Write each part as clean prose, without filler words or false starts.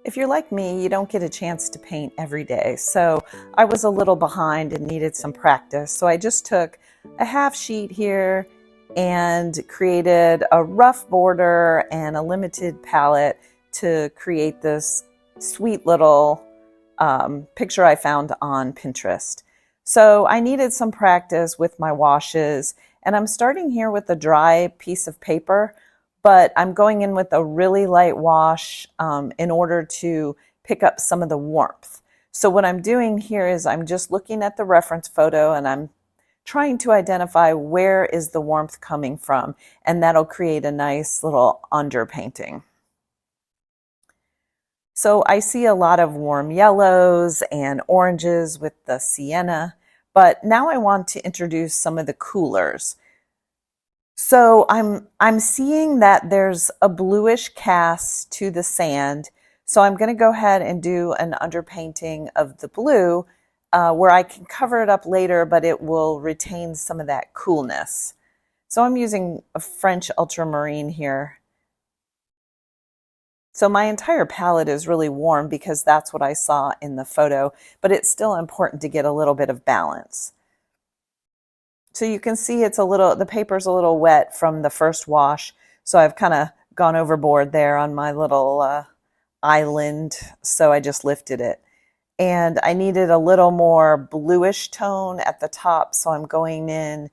If you're like me, you don't get a chance to paint every day. So I was a little behind and needed some practice. So I just took a half sheet here and created a rough border and a limited palette to create this sweet little picture I found on Pinterest. So I needed some practice with my washes, and I'm starting here with a dry piece of paper, but I'm going in with a really light wash in order to pick up some of the warmth. So what I'm doing here is I'm just looking at the reference photo and I'm trying to identify where is the warmth coming from, and that'll create a nice little underpainting. So I see a lot of warm yellows and oranges with the sienna, but now I want to introduce some of the coolers. So I'm seeing that there's a bluish cast to the sand. So I'm going to go ahead and do an underpainting of the blue where I can cover it up later, but it will retain some of that coolness. So I'm using a French ultramarine here. So my entire palette is really warm because that's what I saw in the photo, but it's still important to get a little bit of balance. So you can see the paper's a little wet from the first wash. So I've kind of gone overboard there on my little island. So I just lifted it. And I needed a little more bluish tone at the top. So I'm going in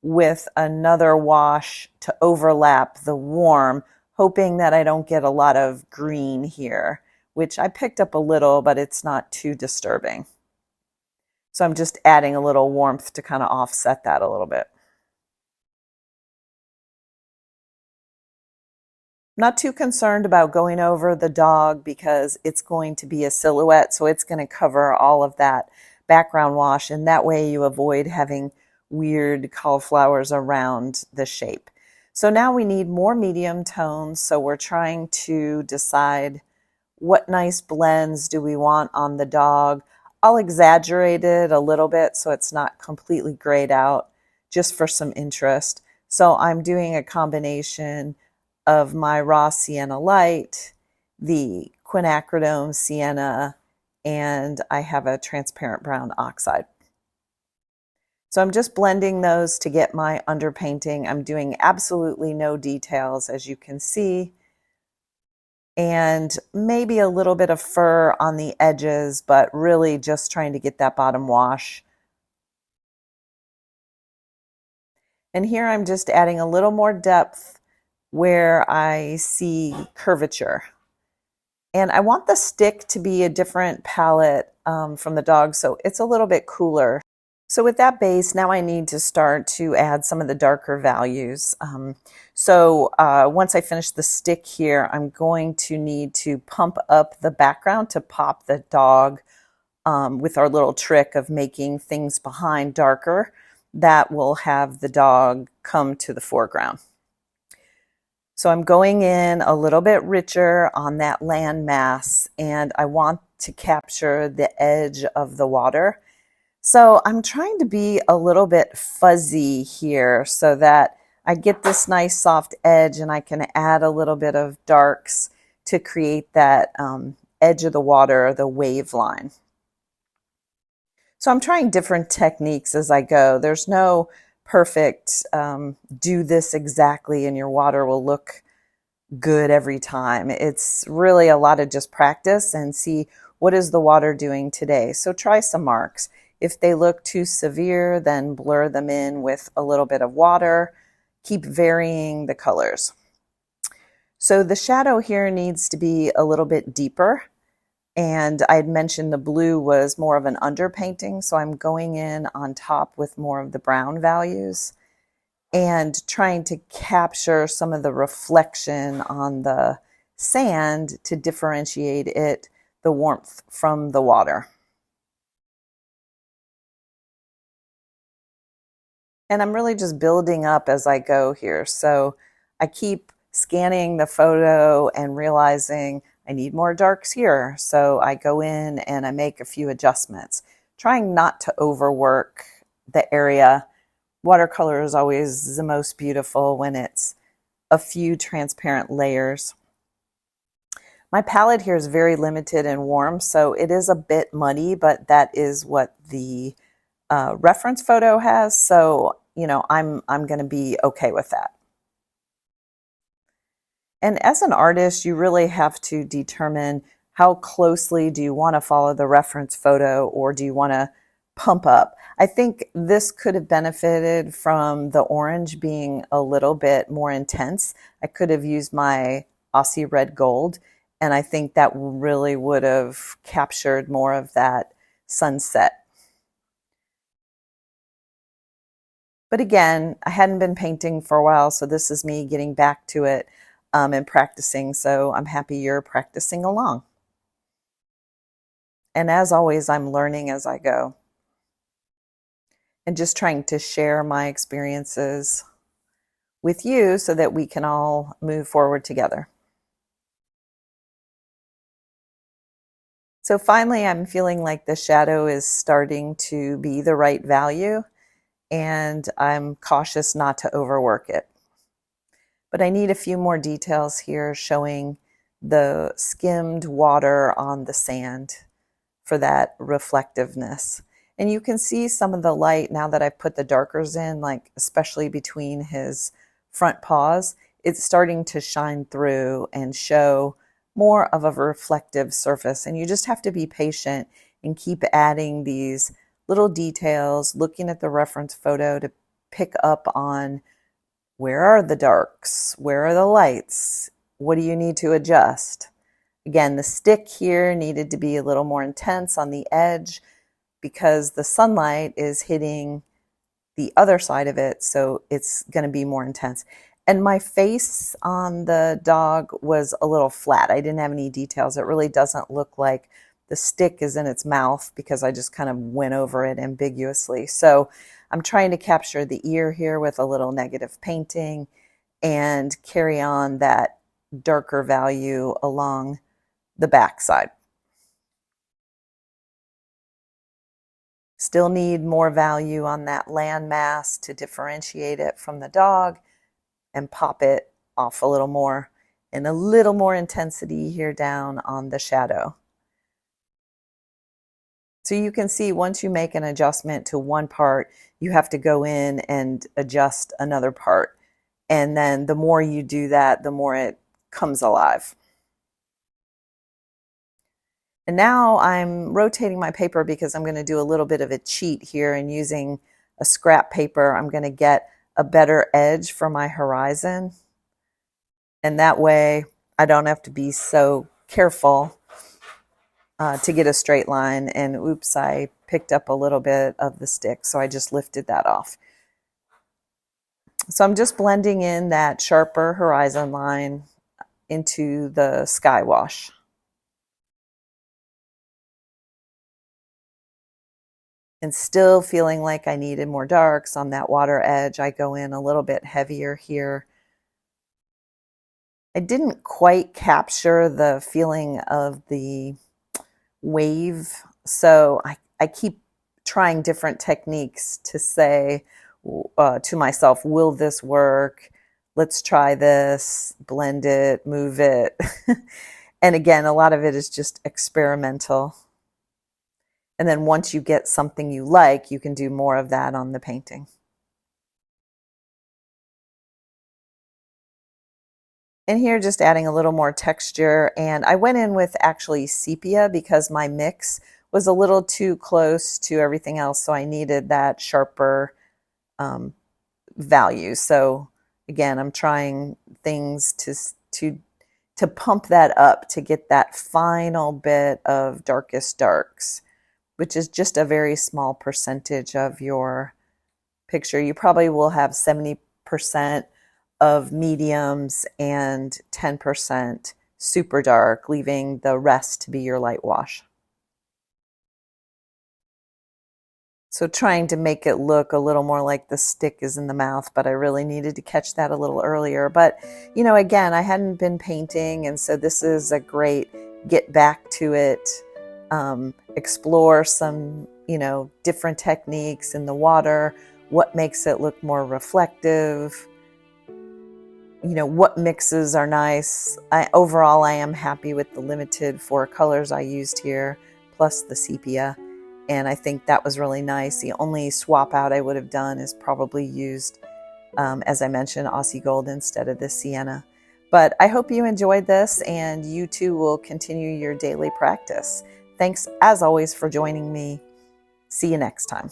with another wash to overlap the warm, hoping that I don't get a lot of green here, which I picked up a little, but it's not too disturbing. So I'm just adding a little warmth to kind of offset that a little bit. Not too concerned about going over the dog because it's going to be a silhouette, so it's going to cover all of that background wash, and that way you avoid having weird cauliflowers around the shape. So now we need more medium tones, so we're trying to decide what nice blends do we want on the dog. I'll exaggerate it a little bit so it's not completely grayed out, just for some interest. So I'm doing a combination of my raw sienna light, the Quinacridone sienna, and I have a transparent brown oxide. So I'm just blending those to get my underpainting. I'm doing absolutely no details, as you can see, and maybe a little bit of fur on the edges, but really just trying to get that bottom wash. And here I'm just adding a little more depth where I see curvature. And I want the stick to be a different palette from the dog, so it's a little bit cooler. So with that base, now I need to start to add some of the darker values. Once I finish the stick here, I'm going to need to pump up the background to pop the dog with our little trick of making things behind darker. That will have the dog come to the foreground. So I'm going in a little bit richer on that land mass, and I want to capture the edge of the water. So I'm trying to be a little bit fuzzy here so that I get this nice soft edge, and I can add a little bit of darks to create that edge of the water, the wave line. So I'm trying different techniques as I go. There's no perfect do this exactly and your water will look good every time. It's really a lot of just practice and see what is the water doing today. So try some marks. If they look too severe, then blur them in with a little bit of water. Keep varying the colors. So the shadow here needs to be a little bit deeper. And I had mentioned the blue was more of an underpainting, so I'm going in on top with more of the brown values and trying to capture some of the reflection on the sand to differentiate the warmth from the water. And I'm really just building up as I go here. So I keep scanning the photo and realizing I need more darks here. So I go in and I make a few adjustments, trying not to overwork the area. Watercolor is always the most beautiful when it's a few transparent layers. My palette here is very limited and warm, so it is a bit muddy, but that is what the reference photo has. So, you know, I'm going to be okay with that. And as an artist, you really have to determine how closely do you want to follow the reference photo, or do you want to pump up? I think this could have benefited from the orange being a little bit more intense. I could have used my Aussie red gold, and I think that really would have captured more of that sunset. But again, I hadn't been painting for a while, so this is me getting back to it and practicing. So I'm happy you're practicing along. And as always, I'm learning as I go and just trying to share my experiences with you so that we can all move forward together. So finally, I'm feeling like the shadow is starting to be the right value, and I'm cautious not to overwork it. But I need a few more details here showing the skimmed water on the sand for that reflectiveness. And you can see some of the light now that I've put the darkers in, like especially between his front paws, it's starting to shine through and show more of a reflective surface. And you just have to be patient and keep adding these little details, looking at the reference photo to pick up on where are the darks, where are the lights, what do you need to adjust. Again, the stick here needed to be a little more intense on the edge because the sunlight is hitting the other side of it, so it's going to be more intense. And my face on the dog was a little flat. I didn't have any details. It really doesn't look like the stick is in its mouth because I just kind of went over it ambiguously. So I'm trying to capture the ear here with a little negative painting and carry on that darker value along the back side. Still need more value on that landmass to differentiate it from the dog and pop it off a little more, and a little more intensity here down on the shadow. So you can see once you make an adjustment to one part, you have to go in and adjust another part. And then the more you do that, the more it comes alive. And now I'm rotating my paper because I'm going to do a little bit of a cheat here, and using a scrap paper, I'm going to get a better edge for my horizon. And that way I don't have to be so careful to get a straight line. And oops, I picked up a little bit of the stick, so I just lifted that off. So I'm just blending in that sharper horizon line into the sky wash. And still feeling like I needed more darks on that water edge, I go in a little bit heavier here. I didn't quite capture the feeling of the wave, so I keep trying different techniques to say to myself, will this work? Let's try this, blend it, move it. And again, a lot of it is just experimental. And then once you get something you like, you can do more of that on the painting. And here just adding a little more texture. And I went in with actually sepia because my mix was a little too close to everything else. So I needed that sharper value. So again, I'm trying things to pump that up to get that final bit of darkest darks, which is just a very small percentage of your picture. You probably will have 70% of mediums and 10% super dark, leaving the rest to be your light wash. So trying to make it look a little more like the stick is in the mouth, but I really needed to catch that a little earlier. But, you know, again, I hadn't been painting, and so this is a great get back to it, explore some, you know, different techniques in the water, what makes it look more reflective. what mixes are nice. Overall, I am happy with the limited 4 colors I used here, plus the sepia. And I think that was really nice. The only swap out I would have done is probably used, as I mentioned, Aussie Gold instead of the sienna. But I hope you enjoyed this and you too will continue your daily practice. Thanks as always for joining me. See you next time.